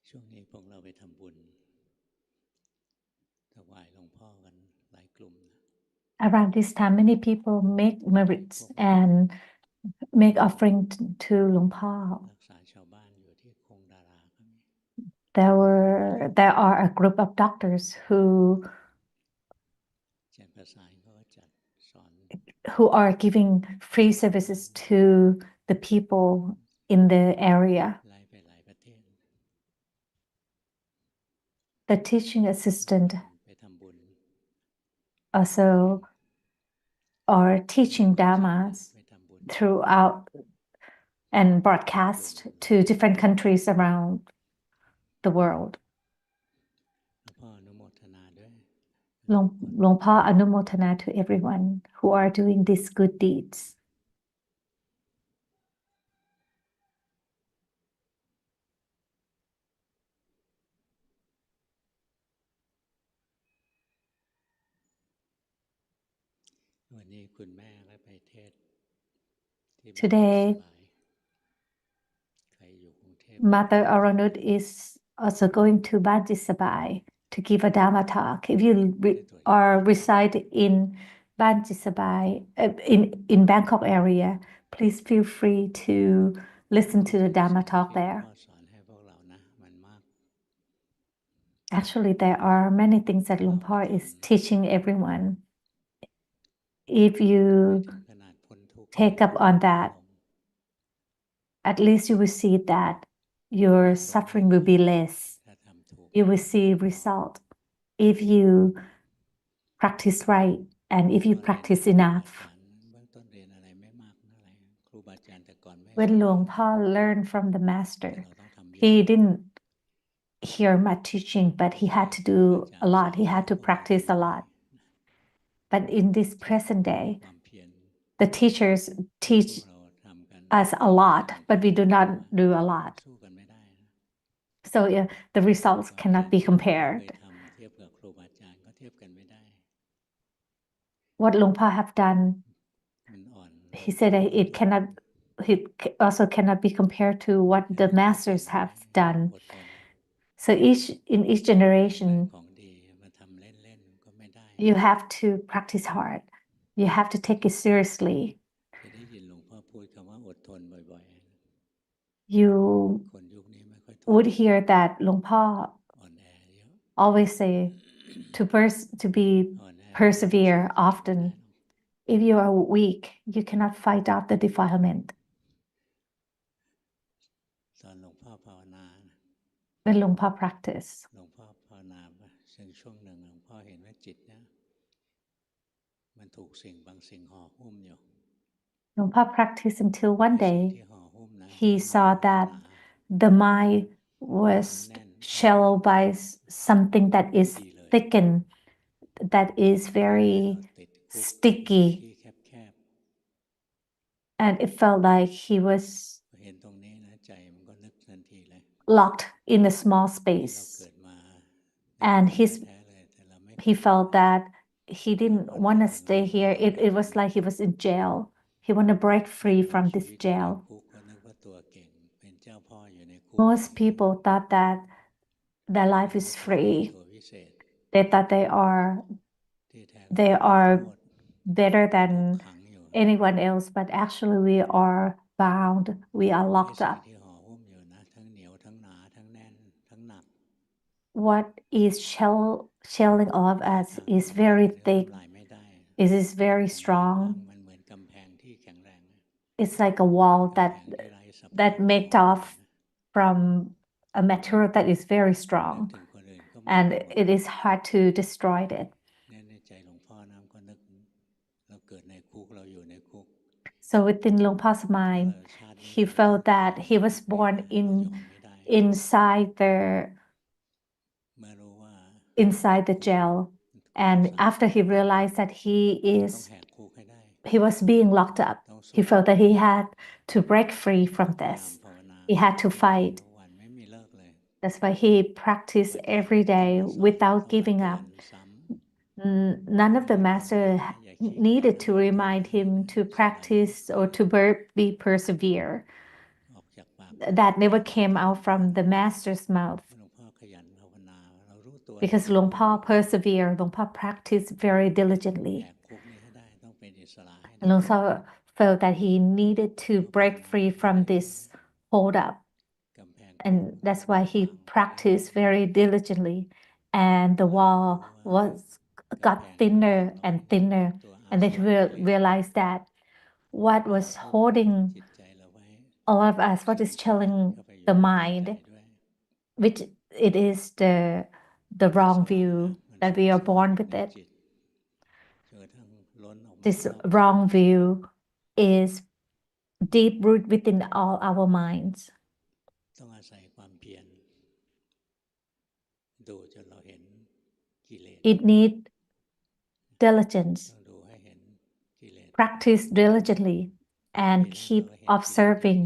ช่วงนี้พวกเราไปทำบุญถวายหลวงพ่อกันหลายกลุ่ม Around this time, many people make merits and make offering to Luang Po. รักษาชาวบ้านอยู่ที่คงดาราก็มี There are a group of doctors who แจกภาษาเขาก็จัดสอน who are giving free services to the people in the area. ไล่ไปหลายประเทศ The teaching assistant ไปทำบุญ also are teaching Dhammas ไปทำบุญ throughout and broadcast to different countries around the world. หลวงพ่ออนุโมทนาด้วย Luang Po Anumotana to everyone who are doing these good deeds. วันนี้คุณแม่ก็ไปเทศที่บ้าน Today สบายใครอยู่กรุงเทพ Mother Aranut is also going to Banjisabai to give a Dhamma talk. If you reside in Banjisabai, in Bangkok area, please feel free to listen to the Dhamma talk ที่หลวง there. พ่อสอนให้พวกเรานะมันมาก Actually, there are many things that Luang Po is teaching everyone. If ไม่ you ถึงขนาดพ้นทุกข์ take up on that, at least you will see that your suffering will be less. ถ้าทำถูก You will see result if you practice right and if you practice enough. เบื้องต้นเรียนอะไรไม่มากเท่าไหร่ครูบาอาจารย์แต่ก่อนไม่ When Luang Po learned from the แต่ master, เราต้องทำเยอะ he didn't hear much teaching, but he had to do a lot. He had to practice a lot. But in this present day, ความเพียร the teachers พว teach กเราทำกัน us a lot, but we do not do a lot. สู้กันไม่ได้นะ So the results cannot be เคย compared. ทำเทียบกับครูบาอาจารย์ก็เทียบกันไม่ได้ What Luang Po have done, มันอ่อน he said that he also cannot be compared to what the masters have done. อดทน So in each generation, ของดีมาทำเล่นๆก็ไม่ได้ you have to practice hard. You have to take it seriously. จะได้ยินหลวงพ่อพูดคำว่าอดทนบ่อย You ๆ คนยุคนี้ไม่ค่อยทน would hear that Luang Po อ่อนแอเยอะ always say to be อ่อนแอ persevere often. If you are weak, you cannot fight off the defilement. ตอนหลวงพ่อภาวนา When Luang Po practice, หลวงพ่อภาวนาซึ่งช่วงหนึ่งหลวงพ่อเห็นว่าจิตเนี่ยมันถูกสิ่งบางสิ่งห่อหุ้มอยู่ Luang Po practiced until one ไอ้สิ่ง day ที่ห่อหุ้มนะ he saw that the mind was shallowed by something that is thickened, that is very ติดคุก sticky, ที่แคบ and it felt like he was ๆเห็นตรงนี้นะใจมันก็นึกทันทีเลย locked in a small ที่เรา space. เกิดมา And แท้ๆเลยแต่เราไม่ He felt that he didn't want to stay here. It was like he was in jail. He wanted to break free from this ชีวิตอยู่ใน jail. คุกก็นึกว่าตัวเก่งเป็นเจ้าพ่ออยู่ในคุก Most people thought that their life is free. ตัววิเศษ They thought they are ที่แท้ they are โทษ better ถูก than ขังอยู่ anyone else, but actually we are bound. We are ไอ้ locked สิ่ง up. ที่ห่อหุ้มอยู่นะทั้งเหนียวทั้งหนาทั้งแน่นทั้งหนัก What is shelling all of us is very thick. ทำลายไม่ได้ It is very strong. มันเหมือนกำแพงที่แข็งแรง It's like a wall กำแพ that งที่ไร้สะพาน that made off from a material that is very นึก strong, ถึงคนอื่นก็ and ไม่ it is hard to destroy it. ในใจหลวงพ่อนะก็นึกเราเกิดในคุกเราอยู่ในคุก So within Luang Po's mind, เราชาตินี้ he felt that he was born เรายอมไม่ได้ inside เมื่อรู้ว่า the jail, and after he realized that ต้องแหกคุกให้ได้ he was being locked up, ต้องสู้ he felt that he had to break free from พยายาม this. ภาวนา He had to fight. ทุกวันไม่มีเลิกเลย That's why he practiced every day without giving up. เตือนซ้ำ None of the master needed to remind him to practice or to be persevere. ออกจากปาก That never came out from the master's mouth. หลวง because Luang Pa persevered, Luang Pa practiced very diligently. แหกคุกนี้ให้ได้ต้องเป็นอิสระให้ได้ Luang Pa felt that he needed to break free from this hold up, กำแพง and that's why he practiced very diligently. And the wall got thinner and thinner, and then he realized that what was holding จิตใจเราไว้ all of us, what is chilling เข้าไปอยู่ the ในใจ mind, ด้วย which it is the wrong view that we are born with it. จิตจนกระทั่งล้นออกมา This wrong view is deep root within all our minds. ต้องอาศัยความเพียรดูจนเราเห็นกิเลส It needs diligence. ต้องดูให้เห็นกิเลส Practice diligently and keep observing,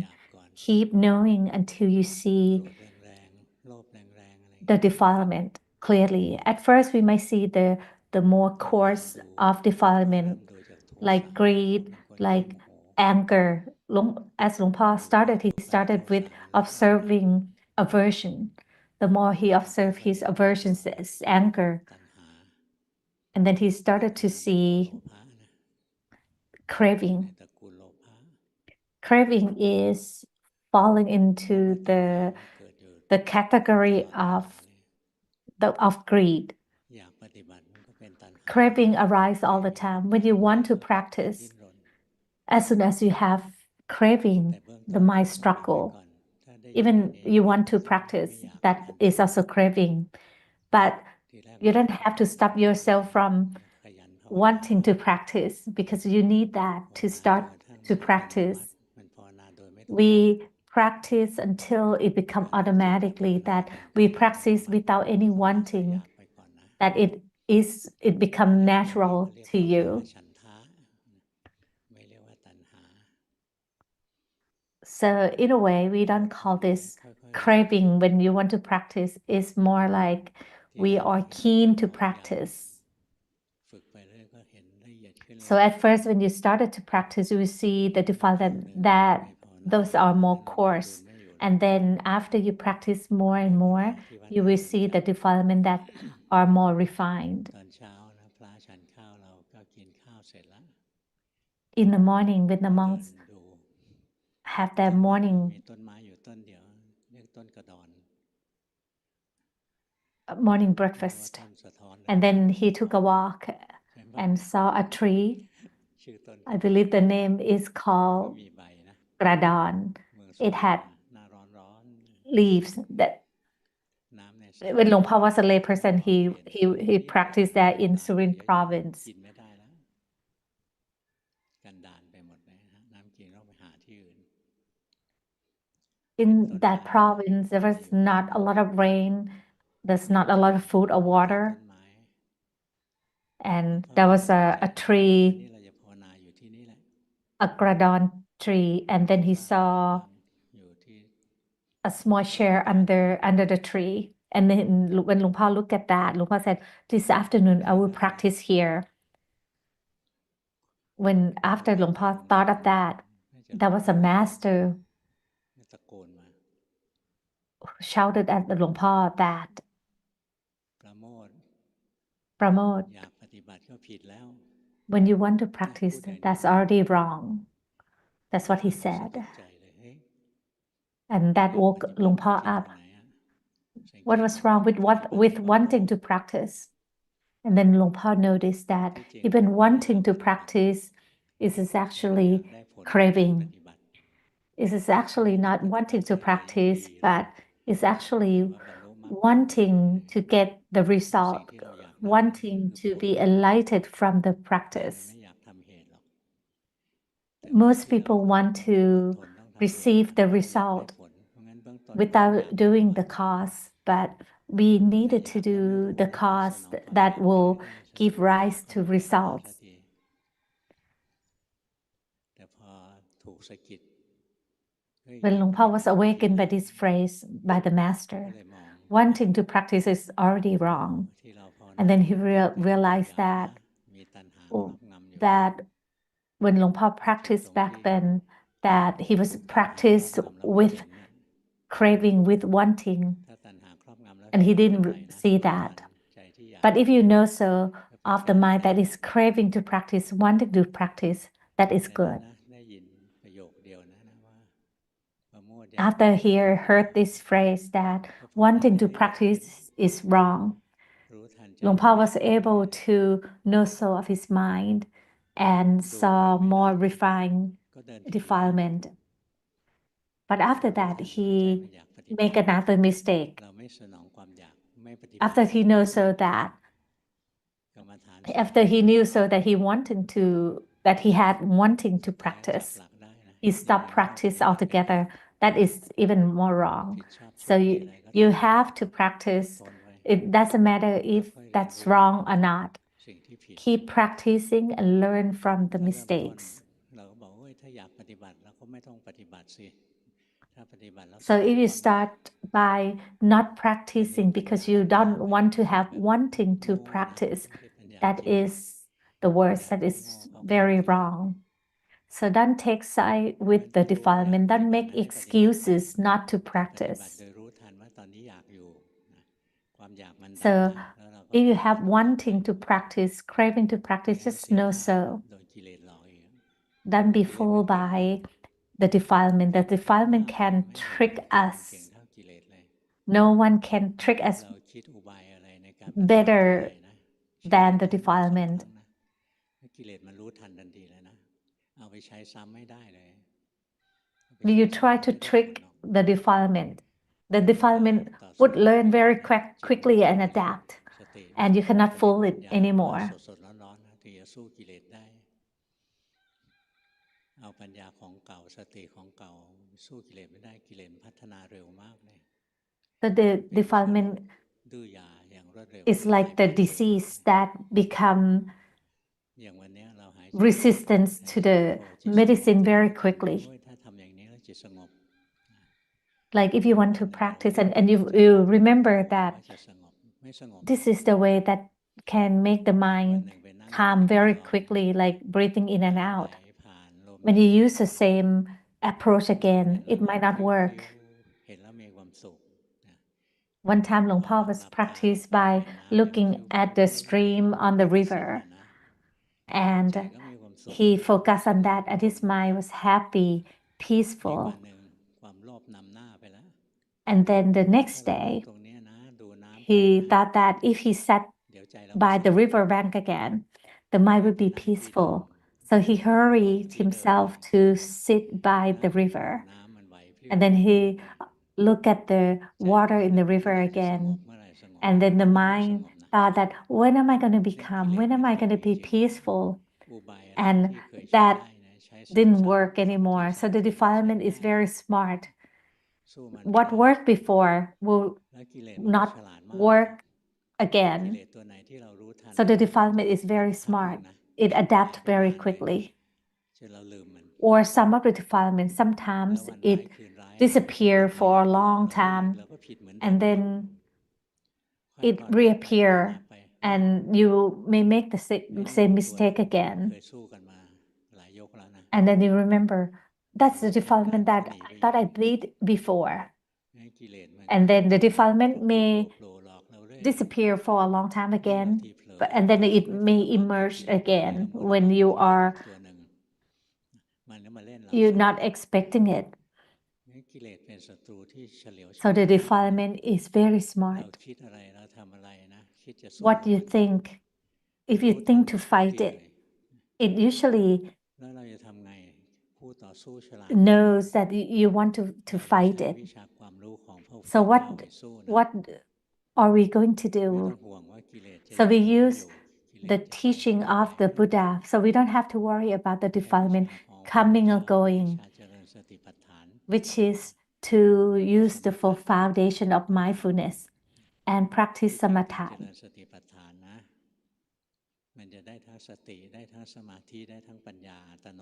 keep knowing until you see โกรธแรงๆโลภแรงๆอะไร the defilement clearly. At first, we might see the more course of defilement, ดูจากโท like สะ greed, เป็นคน like ขี้โมโห anger. As Luang Pa started, he started with observing aversion. The more he observed his aversions, his anger, ตัณหา and then he started to โล see ภะนะ craving. ในตระกูลโลภะ Craving is falling into ตัณหามันเกิดอยู่ the category of greed. อยากปฏิบัติมันก็เป็นตัณหา Craving arises all the time. When you want to practice, ดิ้นรน as soon as you have แต่ craving, เบื้อง the ต้น mind ต้อง struggle. ก่อนถ้าได้ Even อย่างนี้ you want to practice, that is also craving. But ทีแรก you don't have to stop yourself from ขยันภาวนา wanting to practice because you need that to start to practice. มันภาวนาโดยไม่ต้อง We practice until it becomes automatically that we practice without any อยาก wanting, ไปก่อนนะ that it become natural เรียก to ว่า you. ฉันทะไม่เรียกว่าตัณหา So in a way, we don't call this ค่อย craving when you want to practice. It's more like we are keen to practice. ๆฝึกไปเรื่อยก็เห็นละเอียดขึ้น So at first, when you started to practice, you will see the defilement that those are more coarse. And then after you practice more and more, you will see the defilement that are more refined. ตอนเช้านะพระฉันข้าวเราก็กินข้าวเสร็จแล้ว In the morning, when the เดิ monks นดู have their morning มีต้นไม้อยู่ต้นเดียวเรียกต้นกระดอน morning เรียกว่า breakfast. ต้นสะท้อน And then he took a walk ใช่ไหม and saw a tree. ชื่อต้น I believe the name is ไม่ called มีใบนะ Gradon. เมือง It had หน้าร้อน leaves that ๆน้ำในสระ when Luang Pa was a layperson, he practiced that in Surin province. กินไม่ได้แล้วกันดานไปหมดเลยนะน้ำกินต้องไปหาที่อื่น In that province, there was not a lot of rain. There's not a lot of food or ต้ water. นไม้ And there was a วัน tree, นี้เราจะภาวนาอยู่ที่นี่แหละ a Gradon tree, and then he saw อยู่ที่ a small chair under the tree. And then when Luang Pa looked at that, Luang Pa said, "This afternoon I will practice here." When after Luang Pa thought of that, there was a master ตะโกนมา who shouted at the Luang Pa that ประโมท Pramote, อยากปฏิบัติก็ผิดแล้ว when you want to practice, that's already wrong. That's what he said. ตกใจเลยเฮ้ย And that อยาก woke ปฏิบัติ Luang Pa ผิดตรง up. ไหนอะ What was wrong with wanting to practice? And then Luang Pa noticed that even wanting to practice is actually ได้ผล craving. ปฏิบัติ It is actually not wanting to practice, but it's actually ว่าบรรลุมรรค wanting to get the สิ่ง result, ที่เราอยากได้ wanting คือ to ผล be enlightened from the ใจมัน practice. ไม่อยากทำเหตุหรอกแต่ Most ที่เรา people want อ to ดทนต้องทำเหตุ receive the อยากได้ result ผลเพราะงั้นเบื้องต้น without อยาก doing ปฏิ the บัติ cause, but we แต่ needed อยา to กบรรลุ do the ส cause นองความ that อยาก will ได้ส give ติ rise to ก็ไม่ปฏิบัติ results. สักทีแต่พอถูกสะกิดเฮ้ย When Luang Pa was ผิด awakened แล้ by ว this phrase by the ก็ master, เลยมอง wanting to practice is already wrong. ที่เราภาวนา And then he เป็น realized อยาก that นะมีตัณหาครอบงำอยู่ that when Luang Pa practiced back then, that he was ถูกตัณหาครอบ practiced งำแล้วไม่ with เห็นเนี่ย craving, with wanting, ถ้าตัณหาครอบงำแล้ว and เห็ he นไม่เป็นไร didn't นะ see รู้ทัน that. But if you know so of the mind that is craving to practice, wanting to practice, that is good. After he heard this phrase that wanting to practice is wrong, Luangpa was able to know so of his mind and saw more refined defilement. But after that, he make another mistake. After he knows so that, after he knew so that he had wanting to practice, he stopped practice altogether. That is even more wrong. So you have to practice. It doesn't matter if that's wrong or not. Keep practicing and learn from the mistakes. So if you start by not practicing because you don't want to have wanting to practice, that is the worst. That is very wrong. So don't take side with the defilement. Don't make excuses not to practice. So if you have wanting to practice, craving to practice, just know so. Don't be fooled by the defilement. The defilement can trick us. No one can trick us better than the defilement. You try to trick the defilement would learn very quickly and adapt, and you cannot fool it anymore. So the defilement is like the disease that become resistance to the medicine very quickly. Like if you want to practice and you remember that this is the way that can make the mind calm very quickly, like breathing in and out. When you use the same approach again, it might not work. One time Luangpa was practiced by looking at the stream on the river, and he focused on that, and his mind was happy, peaceful. And then the next day, he thought that if he sat by the river bank again, the mind would be peaceful. So he hurried himself to sit by the river. And then he looked at the water in the river again. And then the mind thought that, when am I going to be calm? When am I going to be peaceful? And that didn't work anymore. So the defilement is very smart. What worked before will not work again. So the defilement is very smart. It adapts very quickly. Or some of the defilement, sometimes it disappears for a long time, and then it reappears, and you may make the same mistake again. And then you remember, that's the defilement that I thought I did before. And then the defilement may disappear for a long time again, and then it may emerge again when you're not expecting it. So the defilement is very smart. What you think, if you think to fight it, it usually knows that you want to fight it. So what are we going to do? So we use the teaching of the Buddha, so we don't have to worry about the defilement coming or going, which is to use the full foundation of mindfulness and practice samatha.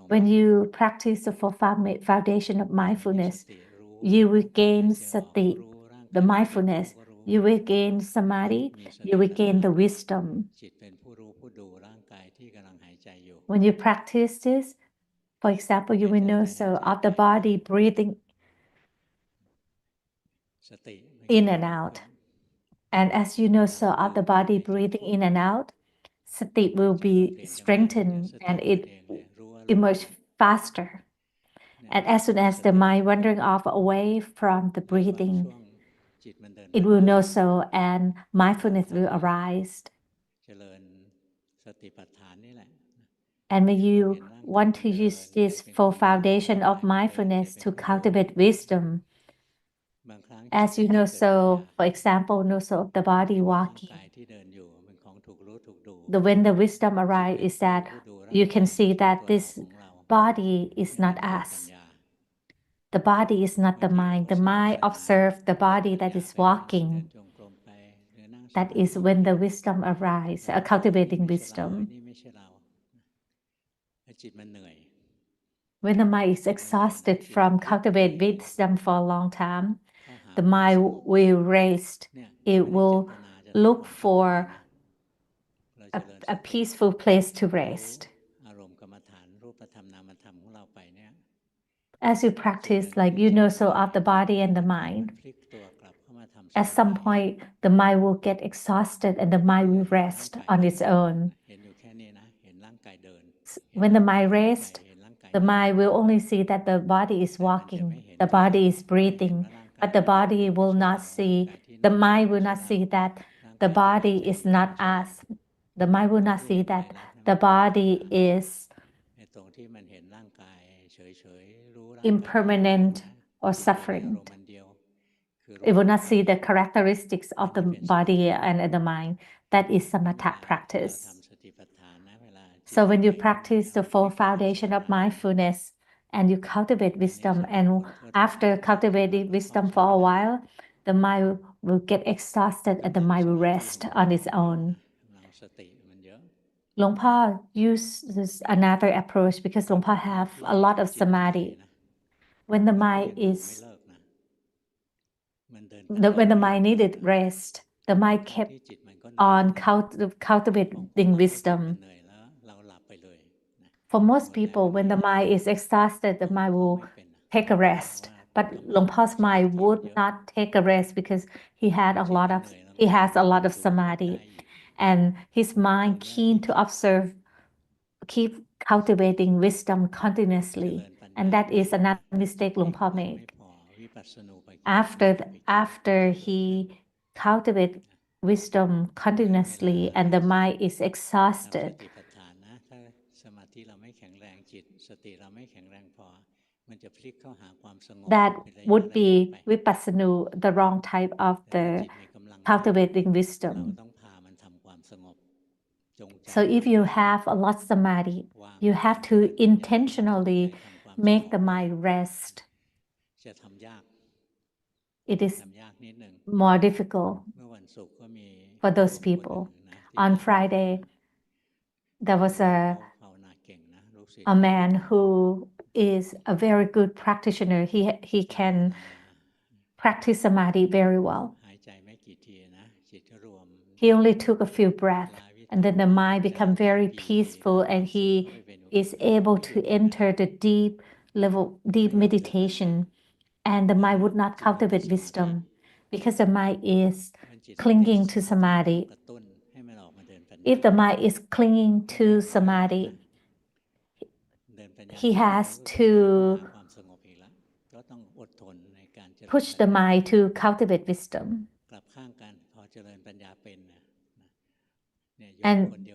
When you practice the full foundation of mindfulness, you will gain sati, the mindfulness. You will gain samadhi. You will gain the wisdom. When you practice this, for example, you will know so of the body breathing in and out. And as you know, so of the body breathing in and out, sati will be strengthened and it emerge faster. And as soon as the mind wandering off away from the breathing, it will know so and mindfulness will arise. And when you want to use this full foundation of mindfulness to cultivate wisdom, as you know so, for example, know so of the body walking, when the wisdom arises is that you can see that this body is not us. The body is not the mind. The mind observes the body that is walking. That is when the wisdom arises, cultivating wisdom. When the mind is exhausted from cultivating wisdom for a long time, the mind will rest. It will look for a peaceful place to rest. As you practice, like you know so of the body and the mind, at some point the mind will get exhausted and the mind will rest on its own. When the mind rests, the mind will only see that the body is walking, the body is breathing, but the body will not see, the mind will not see that the body is not us. The mind will not see that the body is impermanent or suffering. It will not see the characteristics of the body and the mind. That is samatha practice. So when you practice the full foundation of mindfulness and you cultivate wisdom, and after cultivating wisdom for a while, the mind will get exhausted and the mind will rest on its own. Luang Por uses another approach because Luang Por have a lot of samadhi. When the mind is when the mind needed rest, the mind kept on cultivating wisdom. For most people, when the mind is exhausted, the mind will take a rest. But Luang Por's mind would not take a rest because he has a lot of samadhi, and his mind keen to observe, keep cultivating wisdom continuously, and that is another mistake Luang Por made. After he cultivates wisdom continuously and the mind is exhausted, that would be vipassana, the wrong type of the cultivating wisdom. So if you have a lot of samadhi, you have to intentionally make the mind rest. It is more difficult for those people. On Friday, there was a man who is a very good practitioner. He can practice samadhi very well. He only took a few breaths, and then the mind became very peaceful, and he is able to enter the deep meditation, and the mind would not cultivate wisdom because the mind is clinging to samadhi. If the mind is clinging to samadhi, he has to push the mind to cultivate wisdom. And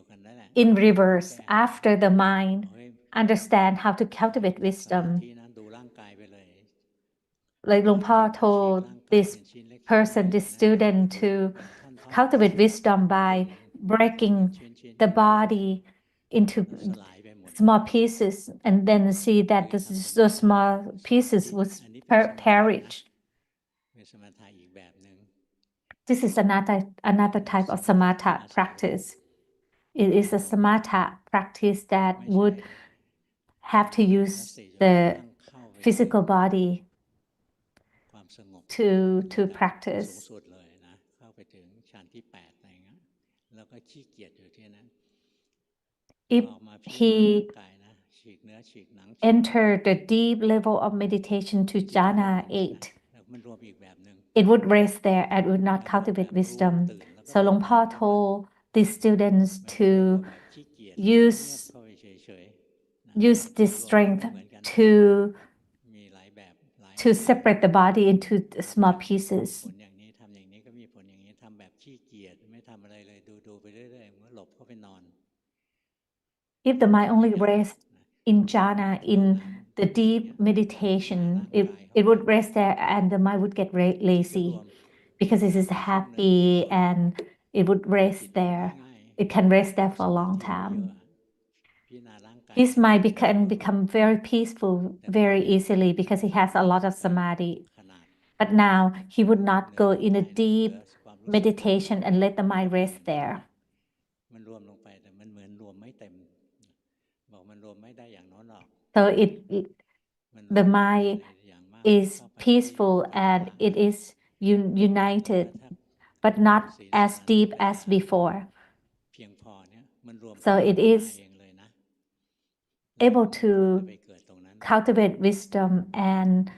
in reverse, after the mind understand how to cultivate wisdom, like Luang Por told this person, this student, to cultivate wisdom by breaking the body into small pieces and then see that those small pieces would perish. This is another type of samatha practice. It is a samatha practice that would have to use the physical body to practice. If he entered the deep level of meditation to jhana 8, it would rest there and would not cultivate wisdom. So Luang Po told the students to use this strength to separate the body into small pieces. If the mind only rests in jhana, in the deep meditation, it would rest there and the mind would get lazy because it is happy and it would rest there. It can rest there for a long time. His mind can become very peaceful very easily because he has a lot of samadhi. But now he would not go in a deep meditation and let the mind rest there. So the mind is peaceful and it is united, but not as deep as before. So it is able to cultivate wisdom, and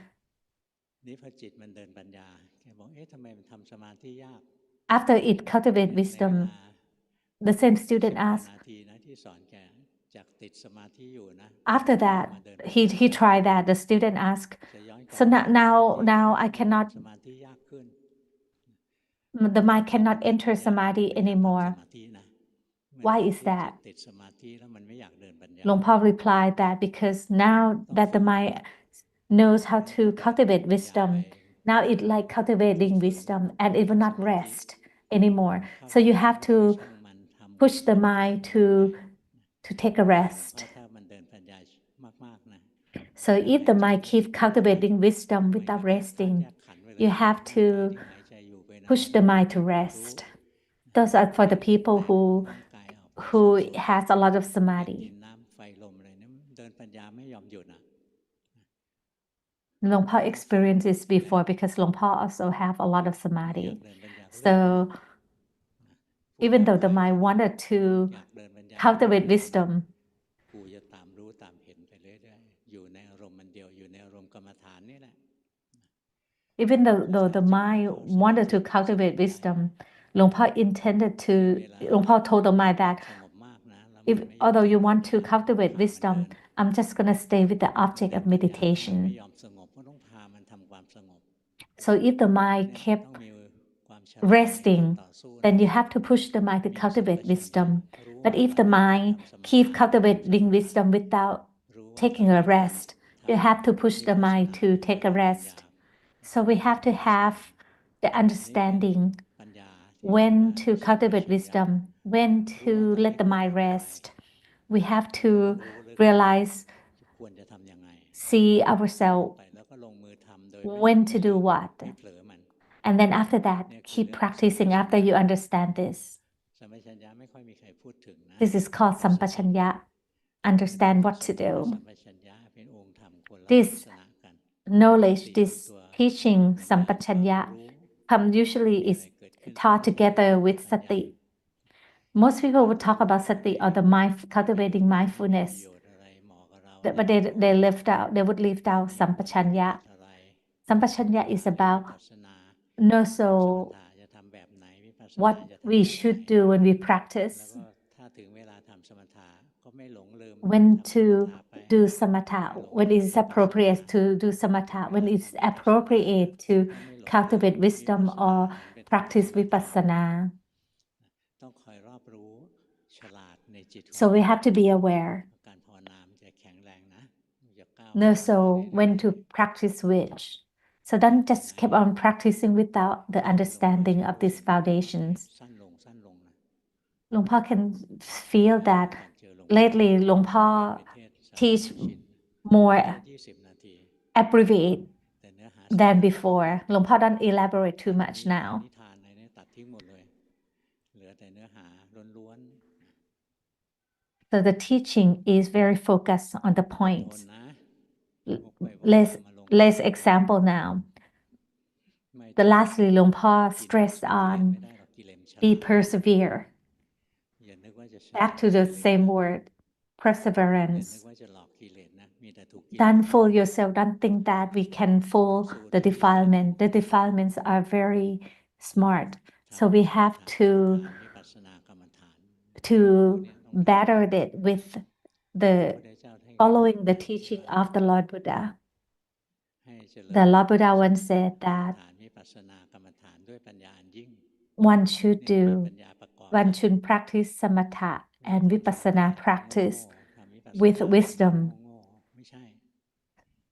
after it cultivates wisdom, the same student asked, after that, he tried that. The student asked, so now I cannot, the mind cannot enter samadhi anymore. Why is that? Luang Po replied that because now that the mind knows how to cultivate wisdom, now it like cultivating wisdom and it will not rest anymore. So you have to push the mind to take a rest. So if the mind keeps cultivating wisdom without resting, you have to push the mind to rest. Those are for the people who has a lot of samadhi. Luang Po experienced this before because Luang Po also have a lot of samadhi. So even though the mind wanted to cultivate wisdom, even though the mind wanted to cultivate wisdom, Luang Po Luang Po told the mind that although you want to cultivate wisdom, I'm just going to stay with the object of meditation. So if the mind kept resting, then you have to push the mind to cultivate wisdom. But if the mind keeps cultivating wisdom without taking a rest, you have to push the mind to take a rest. So we have to have the understanding when to cultivate wisdom, when to let the mind rest. We have to realize, see ourselves, when to do what. And then after that, keep practicing after you understand this. This is called sampachanya, understand what to do. This knowledge, this teaching, sampachanya, usually is taught together with sati. Most people would talk about sati or the cultivating mindfulness, but they would leave out sampachanya. Sampachanya is about know what we should do when we practice, when to do samatha, when it is appropriate to do samatha, when it's appropriate to cultivate wisdom or practice vipassana. So we have to be aware. Know when to practice which. So don't just keep on practicing without the understanding of these foundations. Luang Po can feel that lately Luang Po teach more abbreviate than before. Luang Po don't elaborate too much now. So the teaching is very focused on the points. Let's example now. The lastly, Luang Po stressed on be persevere. Back to the same word, perseverance. Don't fool yourself. Don't think that we can fool the defilement. The defilements are very smart. So we have to battle it with the following the teaching of the Lord Buddha. The Lord Buddha once said that one should practice samatha and vipassana practice with wisdom.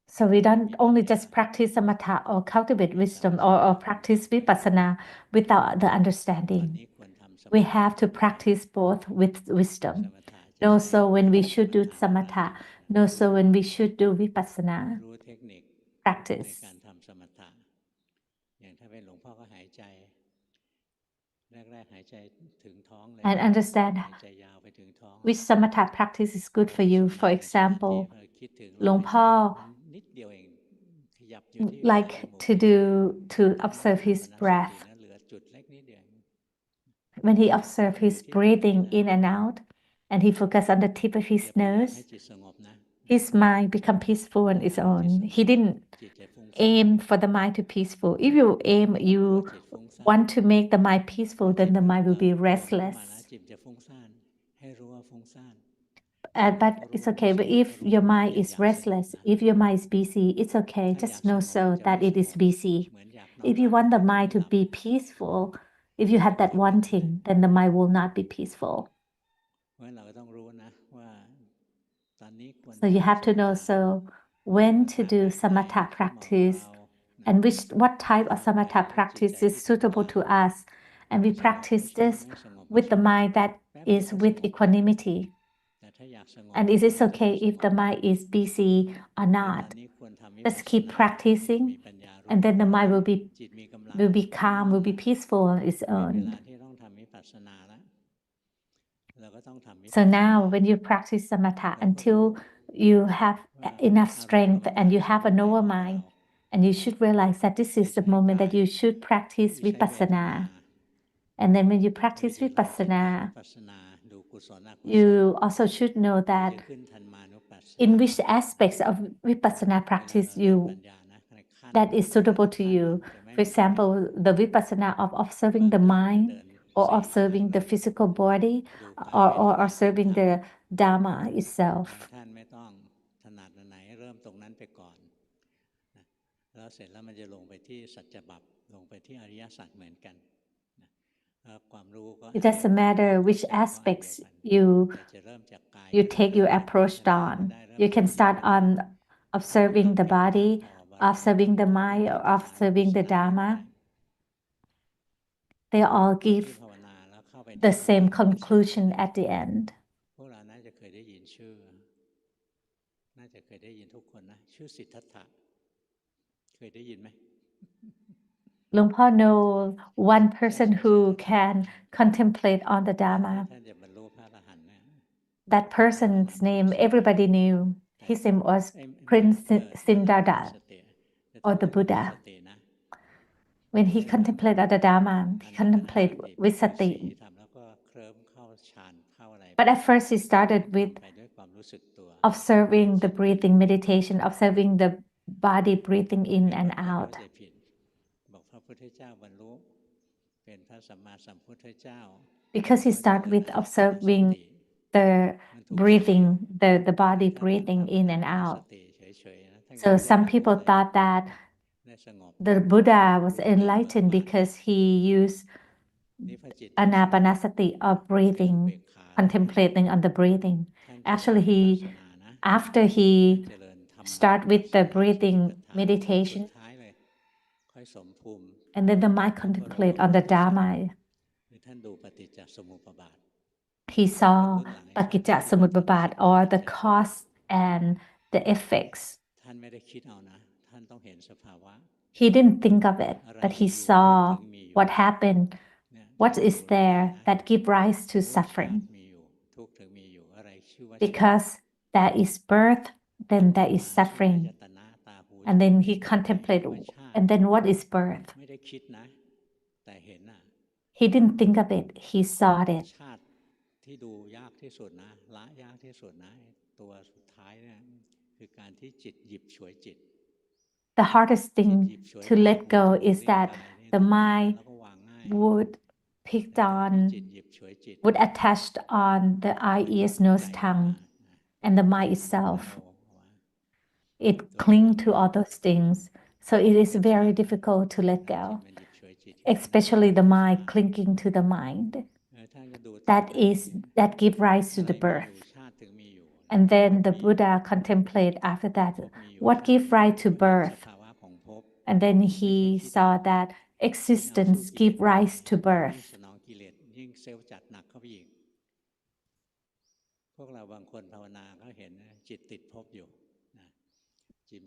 So we don't only just practice samatha or cultivate wisdom or practice vipassana without the understanding. We have to practice both with wisdom. Know so when we should do samatha, know so when we should do vipassana practice. And understand which samatha practice is good for you. For example, Luangpu like to observe his breath. When he observed his breathing in and out, and he focused on the tip of his nose, his mind become peaceful on its own. He didn't aim for the mind to peaceful. If you aim, you want to make the mind peaceful, then the mind will be restless. But it's okay. But if your mind is restless, if your mind is busy, it's okay. Just know so that it is busy. If you want the mind to be peaceful, if you have that wanting, then the mind will not be peaceful. So you have to know so when to do samatha practice and what type of samatha practice is suitable to us. And we practice this with the mind that is with equanimity. And it is okay if the mind is busy or not. Just keep practicing, and then the mind will be calm, will be peaceful on its own. So now when you practice samatha until you have enough strength and you have a noble mind, and you should realize that this is the moment that you should practice vipassana. And then when you practice vipassana, you also should know that in which aspects of vipassana practice that is suitable to you. For example, the vipassana of observing the mind or observing the physical body or observing the Dhamma itself. It doesn't matter which aspects you take your approach on. You can start on observing the body, observing the mind, or observing the Dhamma. They all give the same conclusion at the end. Luangpu know one person who can contemplate on the Dhamma. That person's name everybody knew. His name was Prince Siddhartha, or the Buddha. When he contemplated on the Dhamma, he contemplated with sati. But at first he started with observing the breathing meditation, observing the body breathing in and out. Because he started with observing the breathing, the body breathing in and out. So some people thought that the Buddha was enlightened because he used anapanasati or breathing, contemplating on the breathing. Actually, after he start with the breathing meditation, and then the mind contemplate on the Dhamma, he saw Pakicca Samutpapad, or the cause and the effects. He didn't think of it, but he saw what happened, what is there that give rise to suffering. Because there is birth, then there is suffering. And then he contemplated, and then what is birth? He didn't think of it, he saw it. The hardest thing to let go is that the mind would pick on, would attach on the eye, ears, nose, tongue, and the mind itself. It clings to all those things. So it is very difficult to let go, especially the mind clinging to the mind. That give rise to the birth. And then the Buddha contemplate after that, what give rise to birth? And then he saw that existence give rise to birth.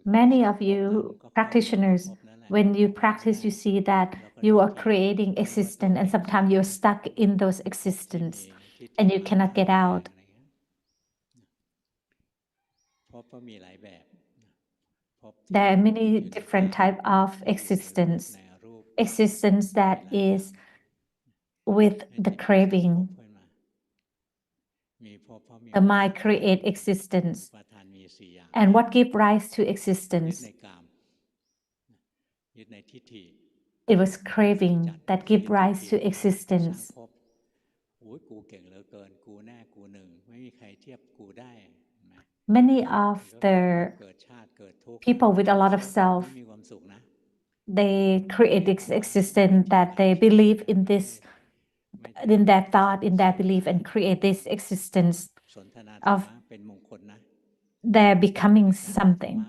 Many of you practitioners, when you practice, you see that you are creating existence, and sometimes you're stuck in those existence and you cannot get out. There are many different types of existence. Existence that is with the craving. The mind create existence. And what gives rise to existence? It was craving that gave rise to existence. Many of the people with a lot of self, they create this existence that they believe in this, in their thought, in their belief, and create this existence of their becoming something.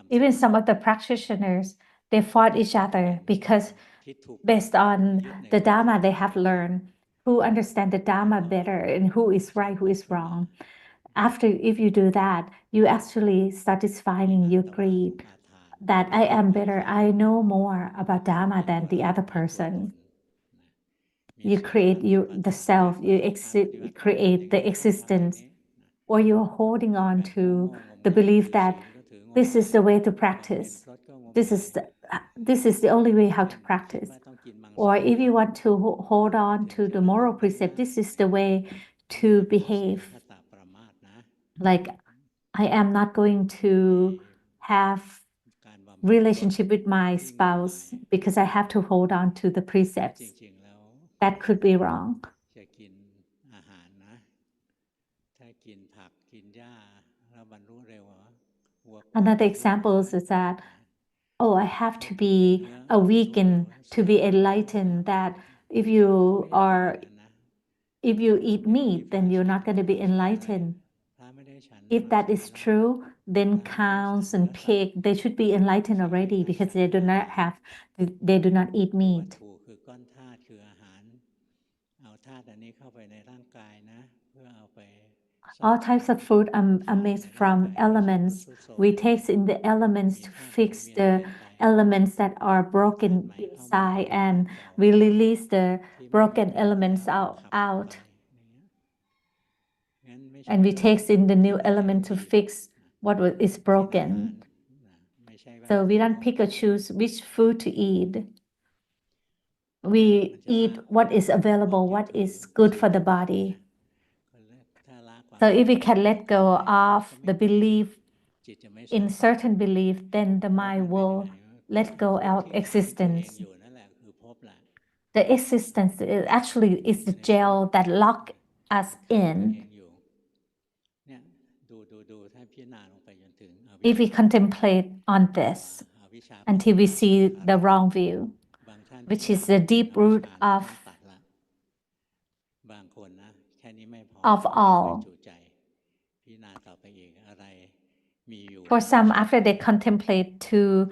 Even some of the practitioners, they fought each other because based on the Dhamma they have learned, who understand the Dhamma better and who is right, who is wrong. After, if you do that, you actually satisfying your greed that I am better, I know more about Dhamma than the other person. You create the self, you create the existence, or you're holding on to the belief that this is the way to practice. This is the only way how to practice. Or if you want to hold on to the moral precept, this is the way to behave. Like, I am not going to have relationship with my spouse because I have to hold on to the precepts. That could be wrong. Another example is that, oh, I have to be a vegan to be enlightened, that if you eat meat, then you're not going to be enlightened. If that is true, then cows and pig, they should be enlightened already because they do not eat meat. All types of food are made from elements. We take in the elements to fix the elements that are broken inside, and we release the broken elements out. And we take in the new element to fix what is broken. So we don't pick or choose which food to eat. We eat what is available, what is good for the body. So if we can let go of the belief in certain belief, then the mind will let go of existence. The existence actually is the jail that lock us in. If we contemplate on this until we see the wrong view, which is the deep root of all. For some, after they contemplate to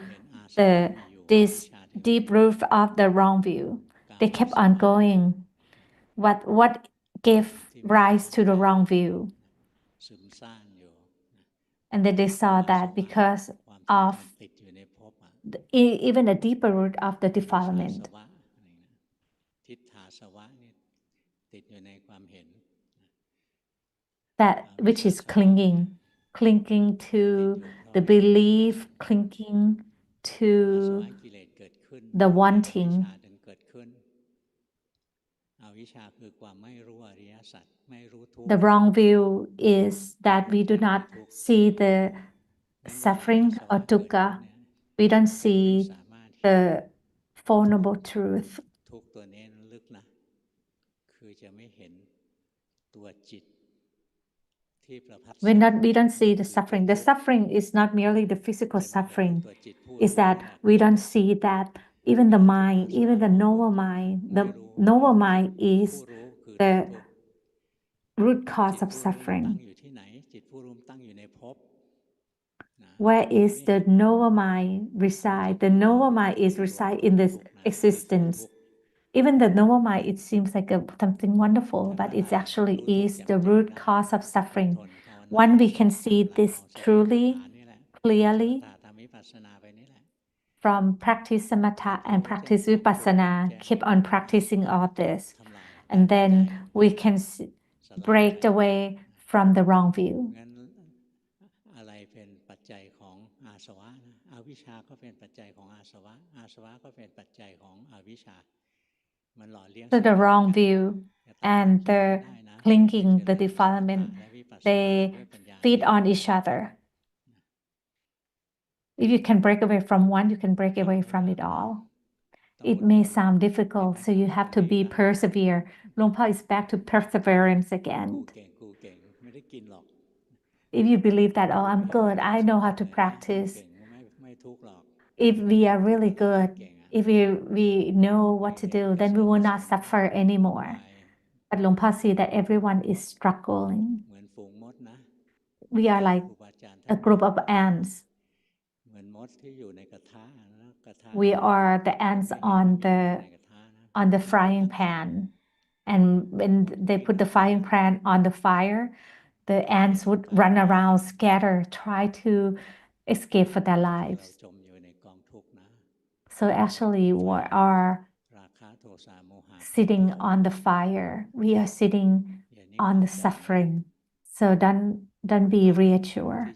this deep root of the wrong view, they kept on going. What gave rise to the wrong view? And then they saw that because of even a deeper root of the defilement, that which is clinging to the belief, clinging to the wanting. The wrong view is that we do not see the suffering or dukkha. We don't see the Four Noble Truths. ทุกข์ตัวนี้ลึกนะคือจะไม่เห็นตัวจิตที่ประพัด We don't see the suffering. The suffering is not merely the physical suffering. It's that we don't see that even the mind, even the noble mind is the root cause of suffering. Where is the noble mind reside? The noble mind is reside in this existence. Even the noble mind, it seems like something wonderful, but it actually is the root cause of suffering. When we can see this truly, clearly, from practice samatha and practice vipassana, keep on practicing all this, and then we can break away from the wrong view. อะไรเป็นปัจจัยของอาสวะอวิชชาก็เป็นปัจจัยของอาสวะอาสวะก็เป็นปัจจัยของอวิชชา So the wrong view and the clinging, the defilement, they feed on each other. If you can break away from one, you can break away from it all. It may sound difficult, so you have to be persevere. Luangpu is back to perseverance again. If you believe that, oh, I'm good, I know how to practice. If we are really good, if we know what to do, then we will not suffer anymore. But Luangpu see that everyone is struggling. We are like a group of ants. We are the ants on the frying pan. And when they put the frying pan on the fire, the ants would run around, scatter, try to escape for their lives. So actually, we are sitting on the fire. We are sitting on the suffering. So don't be reassured.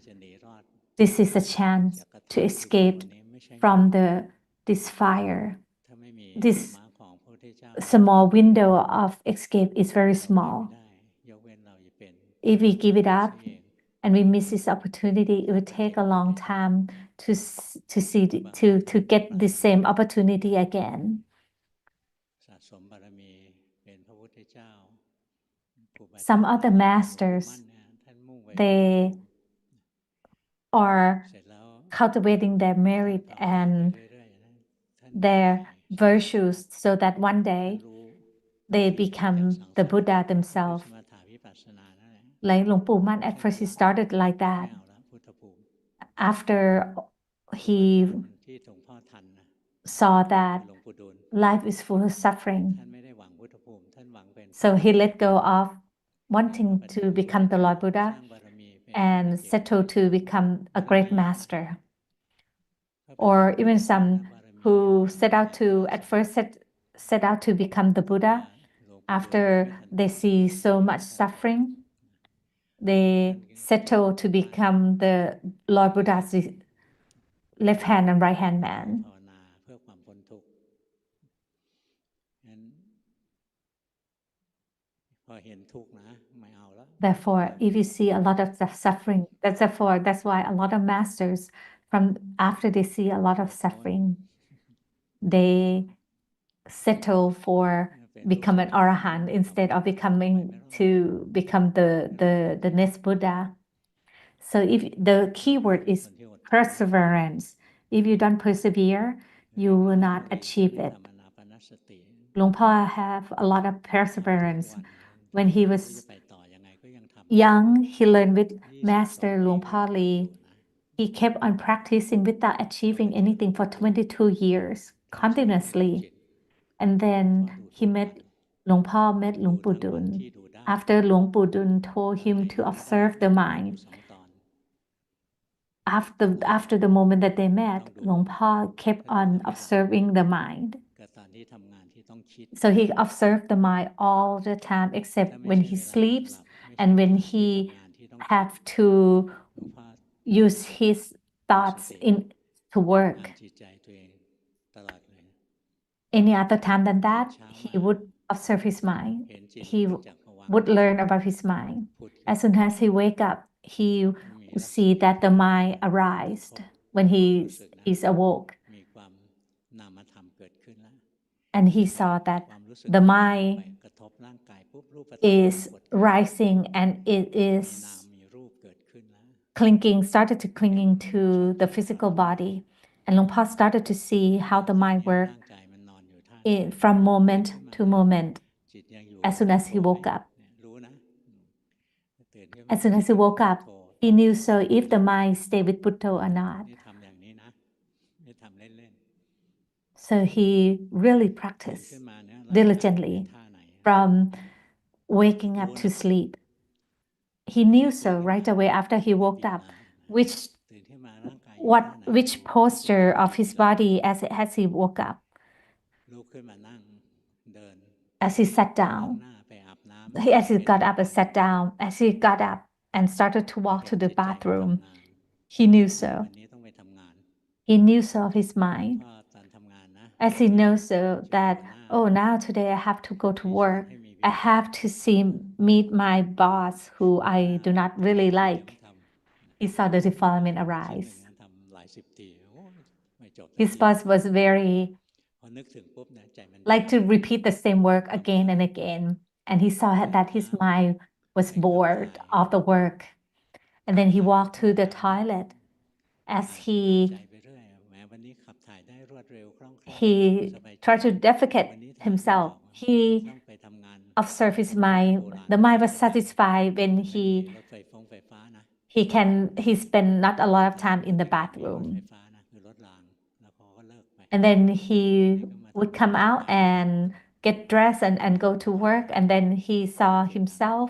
This is a chance to escape from this fire. This small window of escape is very small. If we give it up and we miss this opportunity, it will take a long time to get the same opportunity again. Some other masters, they are cultivating their merit and their virtues so that one day they become the Buddha themselves. Like Luangpu Man, at first he started like that. After he saw that life is full of suffering, so he let go of wanting to become the Lord Buddha and settled to become a great master. Or even some who at first set out to become the Buddha, after they see so much suffering, they settle to become the Lord Buddha's left hand and right hand man. Therefore, if you see a lot of suffering, that's why a lot of masters, after they see a lot of suffering, they settle for become an arahant instead of become the next Buddha. So if the key word is perseverance, if you don't persevere, you will not achieve it. Luangpu have a lot of perseverance. When he was young, he learned with Master Luangpu Li. He kept on practicing without achieving anything for 22 years continuously. And then Luangpu met Luangpu Dun. After Luangpu Dun told him to observe the mind. After the moment that they met, Luangpu kept on observing the mind. So he observed the mind all the time except when he sleeps and when he have to use his thoughts to work. Any other time than that, he would observe his mind. เห็นจิต He รู้จักภวังค์ would learn about his mind. ผุดขึ้น As soon as he wake up, he would see that the mind arised when he's awoke, มีความนามธรรมเกิดขึ้นแล้ว and he saw that ความรู้สึก the ไป mind กระทบร่างกายปุ๊บรูปธรรม is ปรากฏขึ้น rising and it มี is นามมีรูปเกิดขึ้นแล้ว started to clinging to the physical body. And Luangpa started to see how the mind เห็น worked ร่างกายมันนอนอยู่ท่า from moment to moment จิตยังอยู่ as soon as he woke up. รู้นะตื่นขึ้นมา As soon as he woke up, he knew so if the mind stay with Buddha or not. นี่ทำอย่างนี้นะไม่ทำเล่น So he really ๆตื่น practiced ขึ้นมาเนี่ยร่างกายเป็น diligently ท่าไหน from waking up to sleep. He knew so right away after he woke up, ตื่นขึ้นมาร่างกายอยู่ท่าไหน which posture of his body as he woke up, ลุกขึ้นมานั่งเดิน as he sat ล้าง down, หน้าไปอาบน้ำ as he got up and sat down, as he got up and started to walk to the bathroom. He knew so. วันนี้ต้องไปทำงาน He knew so of his mind, พ่อตอนทำงานนะ as he knows so that, oh, now today I have to go to work. I have to meet my boss who I do not really like. He saw the defilement ชิ้นหนึ่ง arise. ทำหลายสิบทีโอ้ยไม่จบ His boss was very พอนึกถึงปุ๊บเนี่ยใจมัน like to repeat the same work again and again. And he saw that his mind was bored of the work. And then he walked to the toilet. As ใจไปเรื่อยแหมวันนี้ขับถ่ายได้รวดเร็วคล่องแคล่ว he สบายใจ tried to defecate วันนี้ถ่ายไม่อ himself, อก he ต้องไปทำงาน observed his mind. The mind was satisfied when ไม่มี he รถไฟฟ้านะ he spent not a lot of time in the ไม่มีรถ bathroom. ไฟฟ้านะคือรถรางแล้วพอก็เลิกไป And then he would come out and get dressed and go to work. And then he saw himself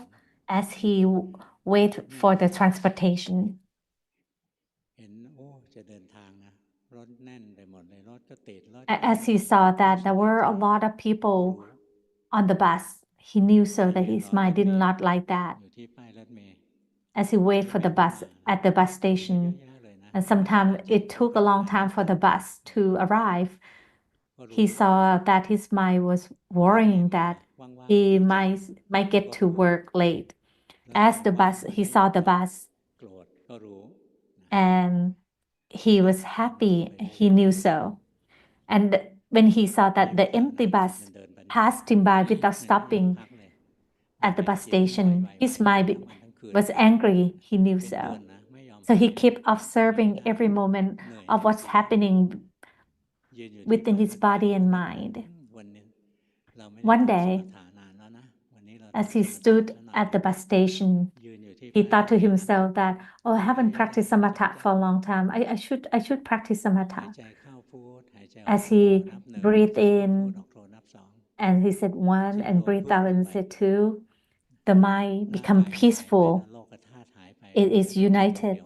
as he wait for the transportation. เห็นโอ้จะเดินทางนะรถแน่นไปหมดเลยรถก็ติดรถ As he saw that there were a lot of people on the bus, he knew so that his mind did not like that. อยู่ที่ป้ายรถเมล์ As he wait for the bus at the bus เย station, อะแยะเลยนะ and sometimes it took a long time for the bus to arrive. ก็รู้ He saw that his mind was worrying that ว่างๆ he might get to work late. As the bus, he saw the bus โกรธก็รู้ and he was happy. He knew so. And when he saw that the empty bus passed him by without stopping at the bus station, his mind was angry. He knew so. So he kept observing every moment of what's happening within his body and mind. One day, as he stood at the bus station, he thought to himself that, oh, I haven't practiced samatha for a long time. I should practice samatha. As he breathed in and he said one and breathed out and said two, the mind become peaceful. It is united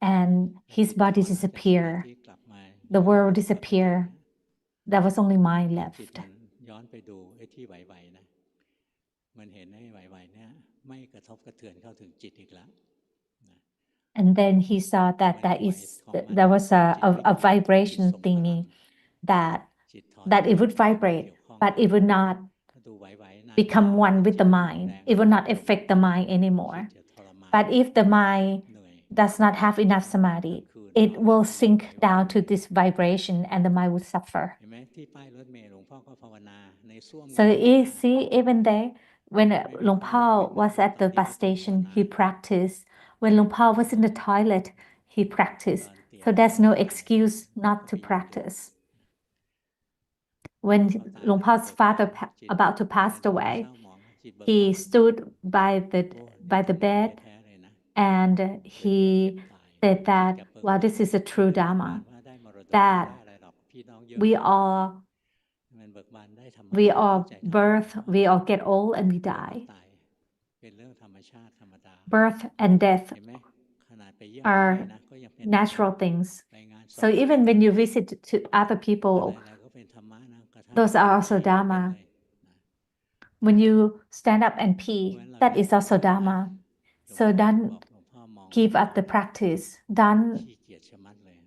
and his body disappear. The world disappear. There was only mind จิต left. มันย้อนไปดูไอ้ที่ไหวๆนะมันเห็นไอ้ไหวๆเนี่ยไม่กระทบกระเทือนเข้าถึงจิตอีกแล้ว And then he saw that there was a vibration thingy that จิตถอน it would vibrate, but it would not ถ้าดูไหวๆนะ become one with the mind. It would not affect the mind จิต anymore. จะทรมาน But if the mind เหนื่อย does not have enough samadhi, it will sink down to this vibration and the mind would suffer. เห็นไหมที่ป้ายรถเมล์หลวงพ่อก็ภาวนาในส้วม So see, even there, when Luangpa was at the bus station, he practiced. When Luangpa was in the toilet, he practiced. So there's no excuse not to practice. When Luangpa's father about to pass away, he stood by the bed and he said that, well, this is a true Dhamma, that we all birth, we all get old and we die. เป็นเรื่องธรรมชาติธรรมดา Birth and death เห็นไหมขนาดไปเยี่ยม are ใครนะก็ยังเป็น natural things. ไปงานศพ So even when you visit to other อะไร people, ๆก็เป็นธรรมะนะกระทั่ง those are also Dhamma. เป็นเลย When you stand up and pee, that is also Dhamma. So don't บอกหลวงพ่อมอง give up the practice. Don't ขี้เกียจชะมัดเลย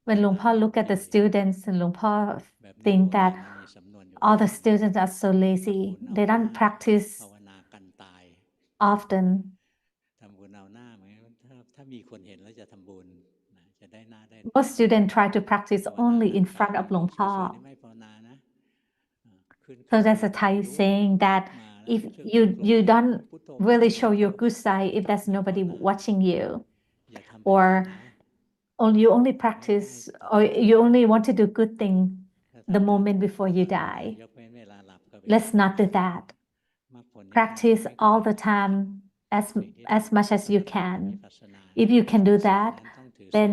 when Luangpa look at the students and Luangpa แบบใน think โบราณ that, มันมีสำนวนอยู่ all the students are so lazy. They don't practice ภาวนากันตาย often. ทำบุญเอาหน้าเหมือนถ้ามีคนเห็นแล้วจะทำบุญจะได้หน้าได้ Most students try to practice only in front of Luangpa. ไม่ภาวนานะ So there's a Thai saying that if you don't really show your good side if there's nobody watching you, or you only practice or you only want to do good thing the moment before you die. Let's not do that. Practice all the time as much as you can. If you can do that, then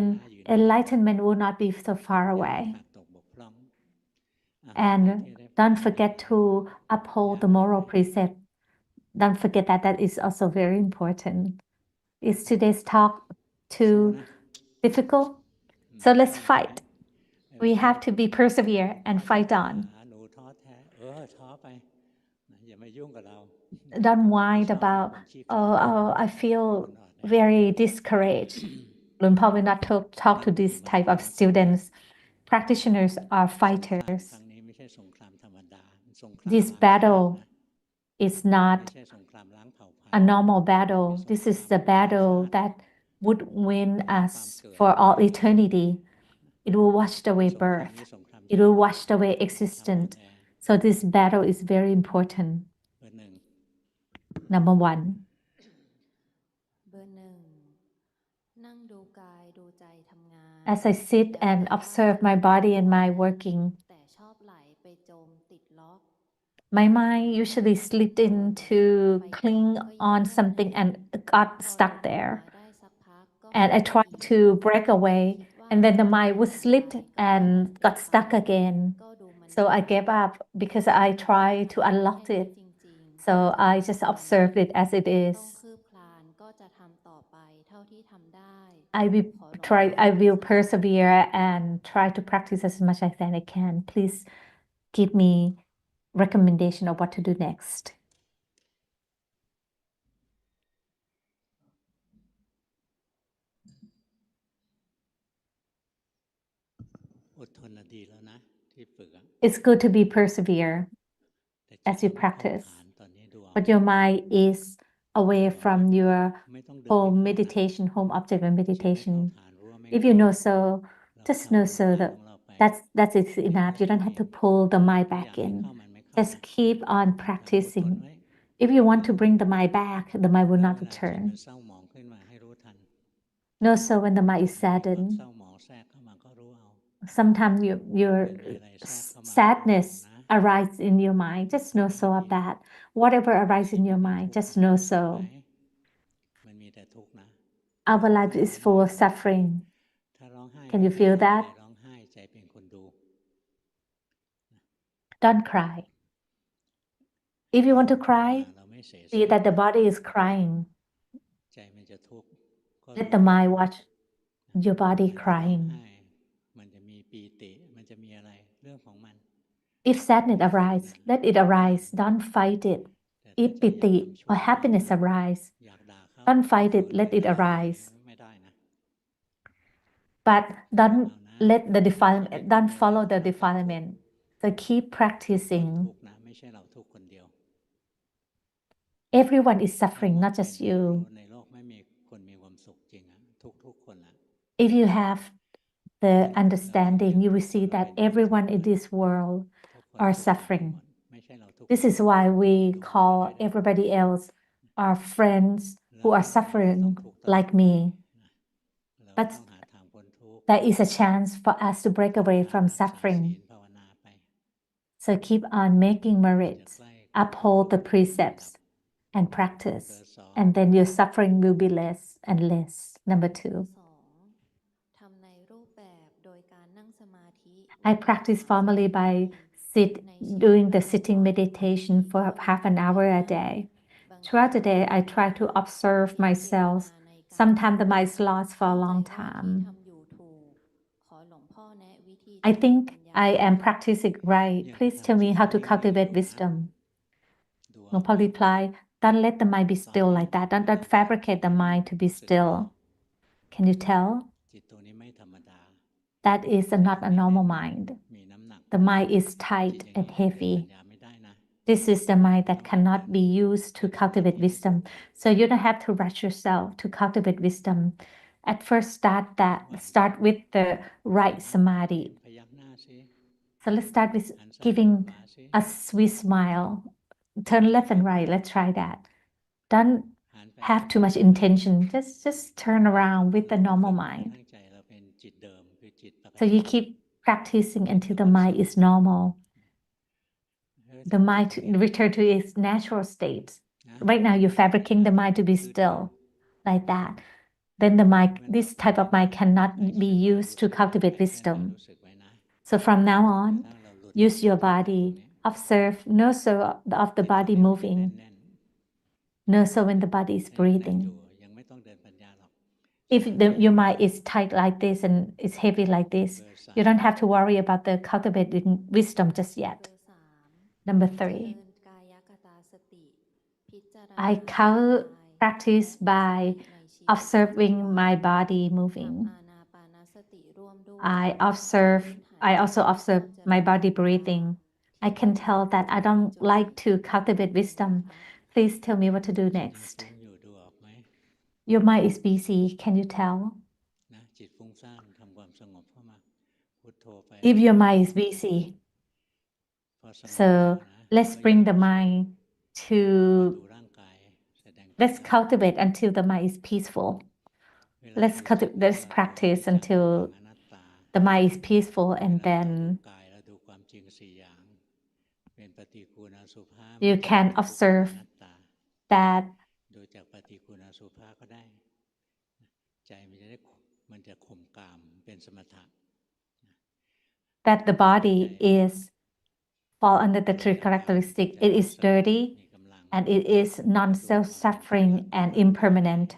enlightenment will not be so far away. And don't forget to uphold the moral precept. Don't forget that that is also very important. Is today's talk too difficult? So let's fight. We have to be persevere and fight on. Don't whine about, I feel very discouraged. Luangpa will not talk to this type of students. Practitioners are fighters. This battle is not a normal battle. This is the battle that would win us for all eternity. It will wash away birth. It will wash away existence. So this battle is very important. Number one. As I sit and observe my body and my working, my mind usually slipped into cling on something and got stuck there. And I tried to break away, and then the mind would slip and got stuck again. So I gave up because I tried to unlock it. So I just observed it as it is. I will persevere and try to practice as much as I can. Please give me recommendation of what to do next. อดทนดีแล้วนะที่ฝึก It's good to be persevere as you practice, but your mind is away from your home meditation, home object and meditation. If you know so, just know so that is enough. You don't have to pull the mind back in. Just keep on practicing. If you want to bring the mind back, the mind will not return. Know so when the mind is saddened. Sometimes your sadness arises in your mind. Just know so of that. Whatever arises in your mind, just know so. Our life is full of suffering. Can you feel that? Don't cry. If you want to cry, see that the body is crying. Let the mind watch your body crying. If sadness arises, let it arise. Don't fight it. If piti or happiness arises, don't fight it. Let it arise. But don't follow the defilement. So keep practicing. Everyone is suffering, not just you. If you have the understanding, you will see that everyone in this world are suffering. This is why we call everybody else our friends who are suffering like me. But there is a chance for us to break away from suffering. So keep on making merits, uphold the precepts, and practice. And then your suffering will be less and less. Number two. I practice formally by doing the sitting meditation for half an hour a day. Throughout the day, I try to observe myself. Sometimes the mind is lost for a long time. I think I am practicing right. Please tell me how to cultivate wisdom. Luangpa replied, don't let the mind be still like that. Don't fabricate the mind to be still. Can you tell? That is not a normal mind. The mind is จิต tight อย่าง and นี้เกิดปัญ heavy. ญาไม่ได้นะ This is the mind that cannot be used to cultivate wisdom. So you don't have to rush yourself to cultivate wisdom. At first, start with the right samadhi. พยักหน้าสิ So let's start with หันซ้ายหัน giving ขวาสิ a sweet smile. Turn left and right. Let's try that. Don't หันไป have too much intention. Just turn around with the เรา normal ฝึก mind. ตั้งใจเราเป็นจิตเดิมคือจิตปก So ติ you keep practicing until the mind is normal. The mind return to its natural state. นะ Right now, you're fabricating the mind to be still, like that. Then the mind, this type of mind cannot be used to cultivate ให้ wisdom. รู้สึกไว้นะ So from now กระ on, ทั่งเราหลุด use your ตรง body. นี้ Observe noso of the ให้ body กระเดี่ยว moving. แน่น Noso when the body is ๆให้นั่งอยู่ breathing. ยังไม่ต้องเดินปัญญาหรอก If your mind is tight like this and is heavy like this, you don't have to worry about the cultivating wisdom just yet. Number 3, I practice by observing my body moving. I also observe my body breathing. I can tell that I don't like to cultivate wisdom. Please tell me what to do จิตยัง next. ฟุ้งอยู่ดูออกไหม Your mind is busy. Can you tell? นะจิตฟุ้งซ่านทำความสงบเข้ามาพุทโธไป If your mind is busy, พอสงบแล้ว so นะ let's ก็ bring อย่า the ไป mind มา to ดูร่างกายแสดง let's ปัญญา cultivate until the mind is peaceful. เวลา Let's อยู่ cultivate, กับ let's เรา practice เราจับ until อนัตตา the mind is peaceful เว and ลาเราดู then กายเราดูความจริง4อย่าง เป็นปฏิกูณอสุภะ you ไม่เที่ยง can เป็นทุกข์เป็น observe อนัตตา that ดูจากปฏิกูณอสุภะก็ได้ ใจมันจะข่มกามเป็นสมถะ the body is fall under the three characteristic. It is dirty มีกำลัง and it is non-self-suffering and impermanent.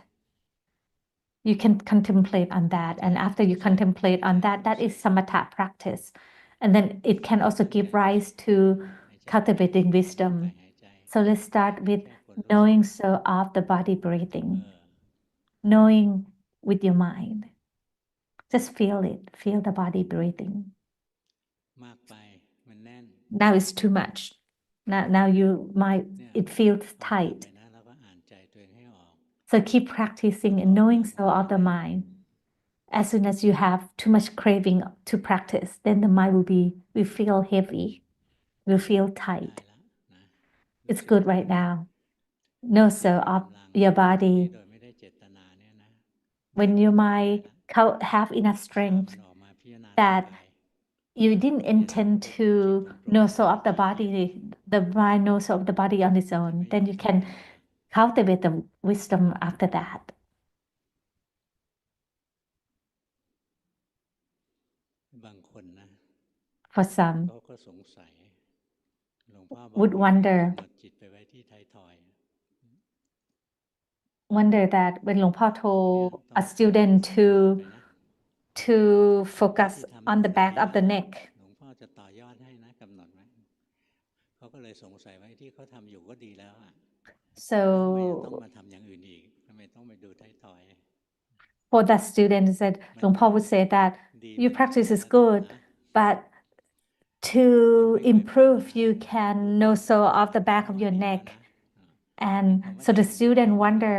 You can contemplate on that, and after you contemplate on that, that is samatha practice. And then it can also give rise to cultivating wisdom. So let's start with knowing so of the body breathing, knowing with your mind. Just feel it, feel the body breathing. มากไปมันแน่น Now it's too much. Now you might, เนี่ย it feels มาก tight. ไปนะแล้วก็อ่านใจตัวเองให้ออก So keep practicing and knowing so of the mind. As soon as you have too much craving to practice, then the mind will feel heavy, will feel ได้ tight. แล้วนะ It's good right now. Know so of your นี่ body. โดยไม่ได้เจตนาเนี่ยนะ When your mind have enough ข่าว strength มันออกมาพิจารณา that ร่างกาย you didn't intend to know so of the body, the mind knows so of the body on its own, then you can cultivate the wisdom after that. บางคนนะ For some, เขาก็สงสัยหลวงพ่อบอก would ให้ wonder กำหนดจิตไปไว้ที่ท้ายทอย that when Luang Por told a student ไปนะ to focus ที่ทำ on the แบบ back นี้ of the แล้ว neck, หลวงพ่อจะต่อยอดให้นะกำหนดไว้เขาก็เลยสงสัยว่าที่เขาทำอยู่ก็ดีแล้วอ่ะทำไมต้อง so มาทำอย่างอื่นอีกทำไมต้องไปดูท้ายทอย for that student said, Luang Por would say that ดี your มัน practice แค่ is นั้น good, นะ but to improve, you can know so of the back of your neck. And so the student wonder,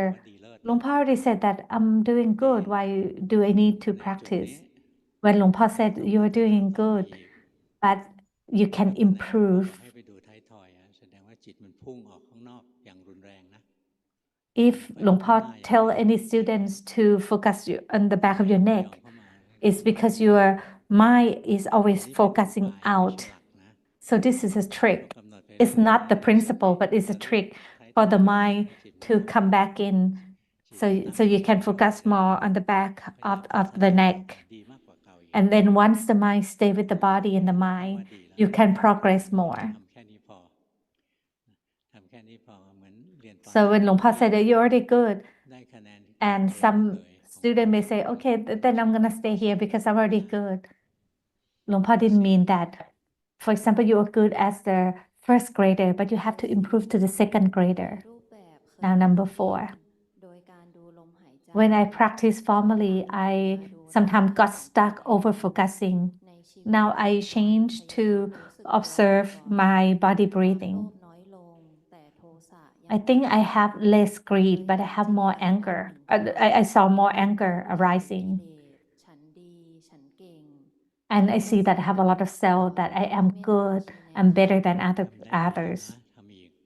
Luang Por already said that I'm doing good. Why do I need to ในจุด practice? นี้ When Luang Por said ต้อง you are พัฒนา doing ต่อไป good, อีก but you can เพราะฉะนั้นหลวงพ่อบอก improve. ให้ไปดูท้ายทอยอะแสดงว่าจิตมันพุ่งออกข้างนอกอย่างรุนแรงนะ If Luang Por tell any students to focus on the back of your ไม่ย neck, อมเข้ามา it's because your mind is อั always นนี้เป็นอุ focusing บายไม่ใช่ out. หลักนะ So this is a ต้อง trick. กำหนดไป It's เรื่อย not ๆ the ให้มีส principle, ติ but it's ระ a ลึก trick ท้ายท for อย the ให้ mind จิตมัน to come back in. จิต So มันตั้ง you มั่น can อยู่ focus ได้ more on the back พยายาม of พัฒ the นา neck. ดีมากกว่าเก่าอีก And then once the mind stay with the body and the ก็ว่า mind, ดีแล้ว you can progress more. ทำแค่นี้พอทำแค่นี้พอเหมือนเรียนตอน So ต้น when Luang Por said that you're already good, ได้คะแนน and เกรด some เลยของ student may say, okay, then I'm gonna stay here because I'm already good. Luang Por didn't mean that. For example, you are good as the first grader, but you have to improve to the second grader. Now, number 4. When I practice formally, I sometimes got stuck over focusing Now I change to observe my body breathing. I think I have less greed, but I have more anger. I saw more anger arising. And I see that I have a lot of self, that I am good, I'm better than others.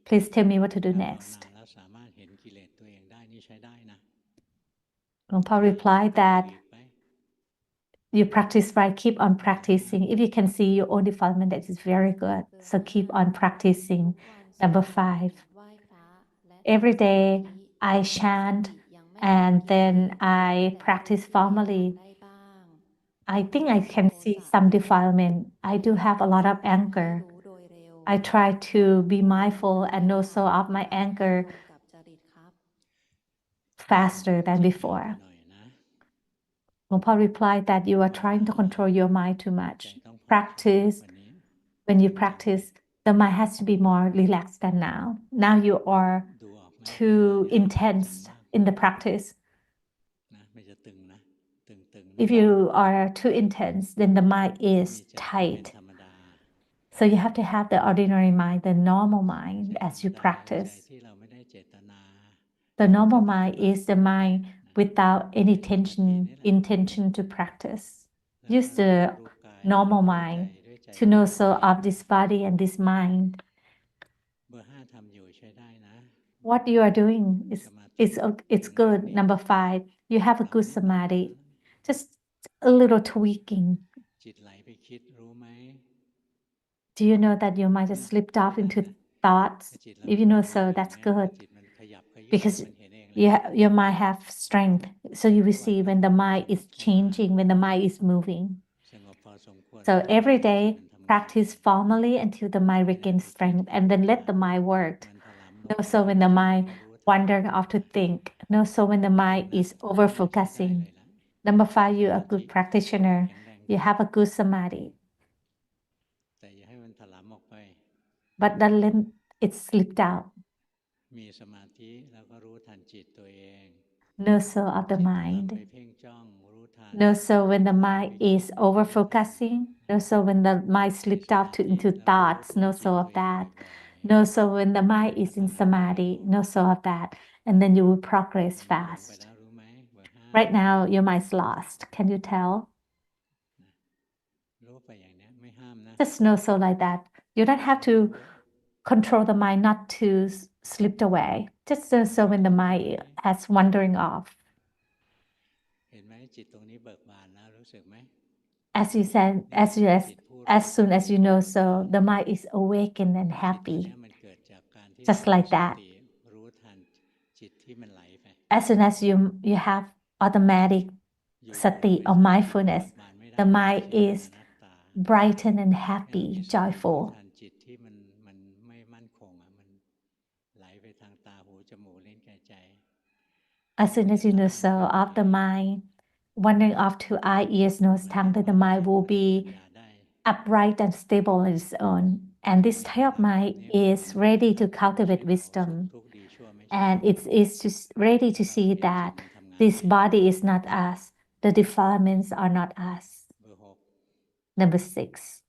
Please tell me what to do next. Luangpo replied that you practice right, keep on practicing. If you can see your own development, that is very good. So keep on practicing. Number 5, every day I chant and then I practice formally. I think I can see some defilement. I do have a lot of anger. I try to be mindful and know so of my anger faster than before. Luangpo replied that you are trying to control your mind too much. Practice. When you practice, the mind has to be more relaxed than now. Now you are too intense in the practice. If you are too intense, then the mind is tight. So you have to have the ordinary mind, the normal mind as you practice. The normal mind is the mind without any intention to practice. Use the normal mind to know so of this body and this mind. What you are doing it's good. Number 5, you have a good samadhi. Just a little tweaking. Do you know that your mind just slipped off into thoughts? If you know so, that's good. Because your mind have strength. So you will see when the mind is changing, when the mind is moving. So every day, practice formally until the mind regains strength, and then let the mind work. No, so when the mind wandering off to think. No, so when the mind is over focusing. Number 5, you're a good practitioner. You have a good samadhi. But don't let it slip out. No, so of the mind. No, so when the mind is over focusing. No, so when the mind slipped out into thoughts. No, so of that. No, so when the mind is in samadhi. No, so of that. And then you will progress fast. Right now, your mind's lost. Can you tell? Just know so like that. You don't have to control the mind not to slip away. Just know so when the mind has wandering off. As you said, as soon as you know so, the mind is awakened and happy. Just like that. As soon as you have automatic sati or mindfulness, the mind is brightened and happy, joyful. As soon as you know so of the mind wandering off to eye, ears, nose, tongue, then the mind will be upright and stable on its own. And this type of mind is ready to cultivate wisdom. And it is just ready to see that this body is not us. The defilements are not us. Number 6.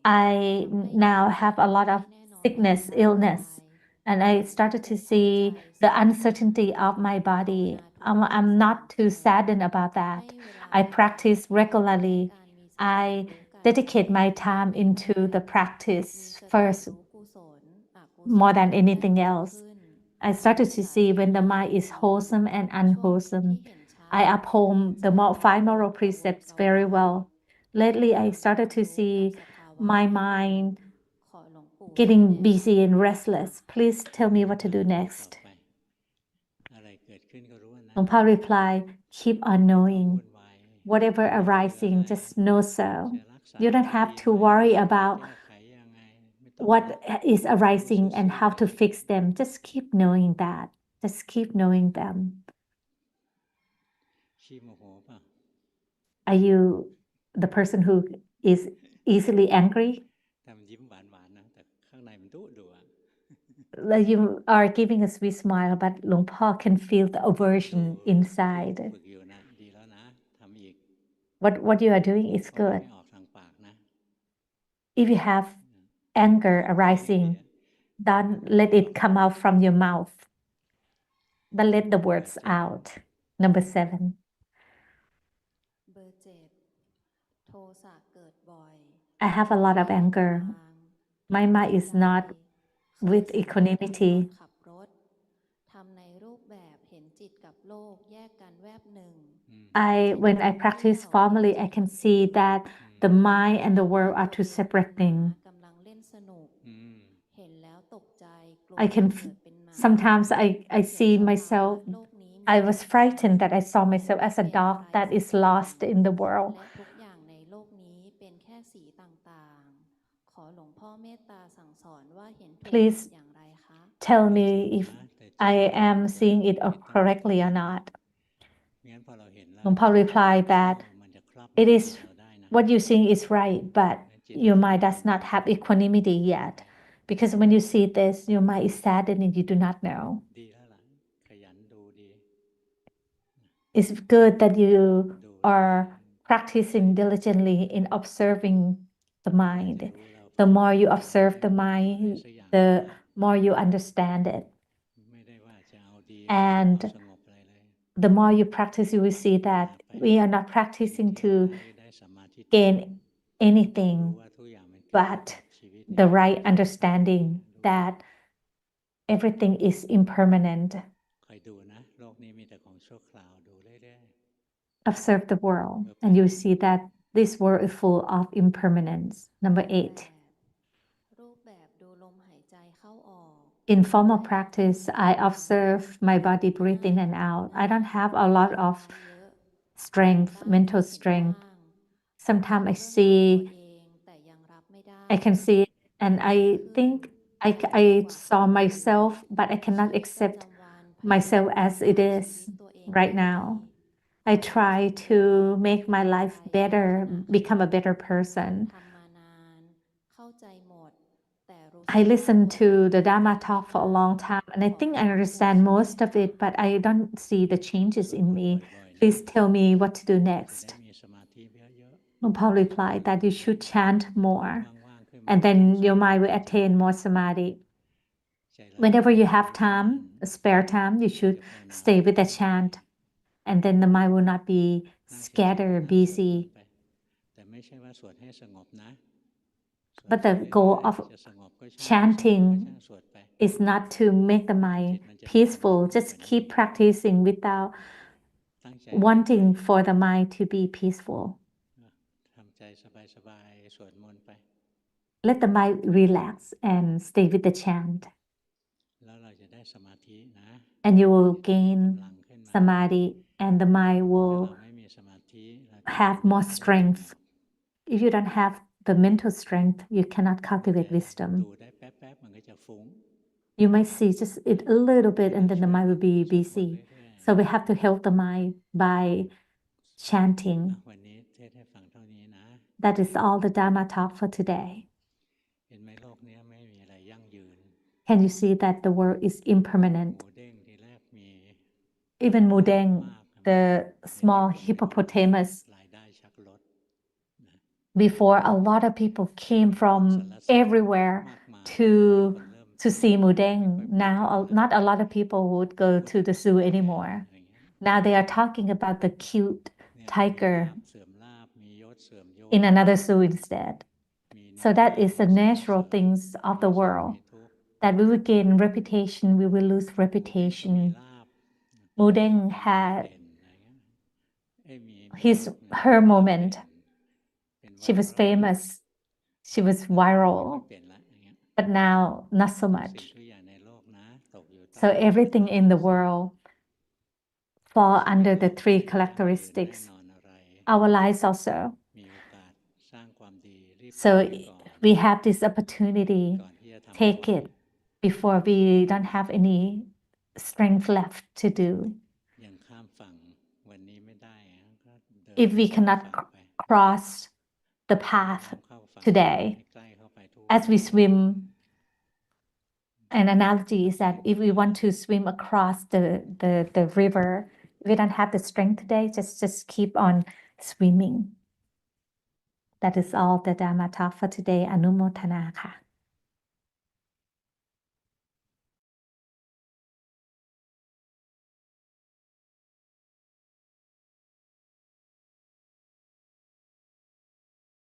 I now have a lot of sickness, illness, and I started to see the uncertainty of my body. I'm not too saddened about that. I practice regularly. I dedicate my time into the practice first more than anything else. I started to see when the mind is wholesome and unwholesome. I uphold the 5 moral precepts very well. Lately, I started to see my mind getting busy and restless. Please tell me what to do next. Luangpo replied, keep on knowing. Whatever arising, just know so. You don't have to worry about what is arising and how to fix them. Just keep knowing that. Just keep knowing them. Are you the person who is easily angry? like you are giving a sweet smile, but หลวงพ่อ can feel the ดู aversion ที่ inside. ฝึกอยู่นะดีแล้วนะทำอีก What you are doing is เพราะมัน good. ไม่ออกทางปากนะ If you have anger พูดไปเรื่อย arising, don't let it come out from your mouth, but let the words out. Number 7. เบอร์ 7 โทสะเกิดบ่อย I have a lot of ไม่มี anger. กำลัง My mind is ใจ not เคย with สังเกตตอน equanimity. ขับรถทำในรูปแบบเห็นจิตกับโลกแยกกันแวบหนึ่ง When I practice formally, I can see that the mind and the world are two separate things. กำลังเล่นสนุก เห็นแล้วตกใจกลัว I can เกิดเป็นหมา sometimes I see เขียน myself. ว่าโลกนี้มี I was frightened that I saw myself as a dog that is lost in the world. และทุกอย่างในโลกนี้เป็นแค่สีต่างๆ ขอหลวงพ่อเมตตาสั่งสอนว่าเห็นถูก Please อย่างไรคะ tell me if I am seeing it correctly or not. งั้นพอเราเห็นแล้ว หลวงพ่อ replied that มันจะครอบ it is เราได้นะ what you seeing is right, but your mind does not have equanimity yet. Because when you see this, your mind is saddened and you do not know. ดีแล้วล่ะขยันดูดี It's good that you are practicing diligently in observing the mind. The more you observe the mind, the more you understand it. ไม่ได้ว่าจะเอาดี And เอาสงบอะไรเลย the more you practice, you will see that we are not practicing to ได้สมาธิ gain anything, รู้ว่าทุกอย่างมันเกิด but กับชีวิต the right understanding that everything is impermanent. คอยดูนะโลกนี้มีแต่ของชั่วคราวดูเรื่อย Observe the world, and you see that this world is full of impermanence. Number 8. รูปแบบดูลมหายใจเข้าออก In formal practice, I observe my body breathe in and out. I don't have a lot of strength, mental strength. Sometimes I see, I can see, and I think I saw myself, but I cannot accept myself as it is right now. I try to make my life better, become a better person. ทำมานานเข้าใจหมดแต่รู้สึก I listened to the Dhamma talk for a long time, and I think I understand most of it, but I don't see the changes in me. Please tell me what to do ๆ next. ได้มีสมาธิเยอะ Luangpu replied that you should chant more, ๆว่างๆขึ้นมา and then your mind will attain more samadhi. ใจเรา Whenever you have time, spare time, you should stay with the chant, and then the mind will not be นั่งเฉยๆ scattered, นั่งสวดมนต์ busy. ไปแต่ไม่ใช่ว่าสวดให้สงบนะสวด But the ไปเรื่อยๆ goal of จะสงบก็ช่าง chanting ก็ช่างสวดไป is not to make the mind peaceful. Just keep practicing without ตั้งใจ wanting for the mind to be peaceful. ทำใจสบายๆสวดมนต์ไป Let the mind relax and stay with the chant, แล้วเราจะได้สมาธินะ and you will gain กำลังขึ้นมา samadhi, and the mind ถ้า will เราไม่มีสมาธิเราจะ have more strength. If you don't have the mental strength, you cannot cultivate ดู wisdom. ได้แป๊บๆมันก็จะฟุ้ง You might see just it a little bit, and then the mind will be busy. So we have to help the mind by อ่ะ chanting. วันนี้เทศให้ฟังเท่านี้นะ That is all the Dhamma talk for today. เห็นไหมโลกนี้ไม่มีอะไรยั่งยืน Can you see that the world is ห impermanent? มูเด้งทีแรกมี Even Mudeng, มาก the เดี๋ยวนี้ small คนไป hippopotamus, รายได้ชักลด before a lot of people came from everywhere มากมาย to คนเริ่ม to see Mudeng. Now, not a lot of people would go to the zoo แพง anymore. อะไรเงี้ย Now they are talking about the cute เนี่ย tiger ลาภเสื่อมลาภมียศเสื่อมยศ in another zoo instead. มีหน้า So that ที่ is the มีสรร natural เสริญ things of มี the สุข world. มีทุกข์ That we will gain reputation, we will lose หมูเด้งก็มี reputation. ลาภ Mudeng มี had เด่นอะไรเงี้ยเอ้ยมี his ยศ her มี moment. เป็น She was ไวรัล famous. She was ไม่ค่อย viral, เป็นละอย่างเงี้ย but now not so ทุกสิ่ง much. ทุกอย่างในโลกนะตกอยู่ใต้ So everything in the world fall ชีวิต under เรา the ไม่ three ได้ยั่งยืนแน่ characteristics. นอนอะไร Our lives also. มีโอกาสสร้างความดีรีบ So ทำไว้ก่อน we have this opportunity. ก่อนที่จะทำไม่ Take ไหว it before we don't have any strength left to do. ยังข้ามฝั่งวันนี้ไม่ได้อะก็เดิน If we ข้าม cannot ฝั่งไป cross the น้ path ำเข้าฝั่ง today, ให้ใกล้เข้าไปทุก as we swim An analogy is that if we want to swim across the river, if we don't have the strength today, just keep on swimming. That is all the Dhamma talk for today. อนุโมทนาค่ะ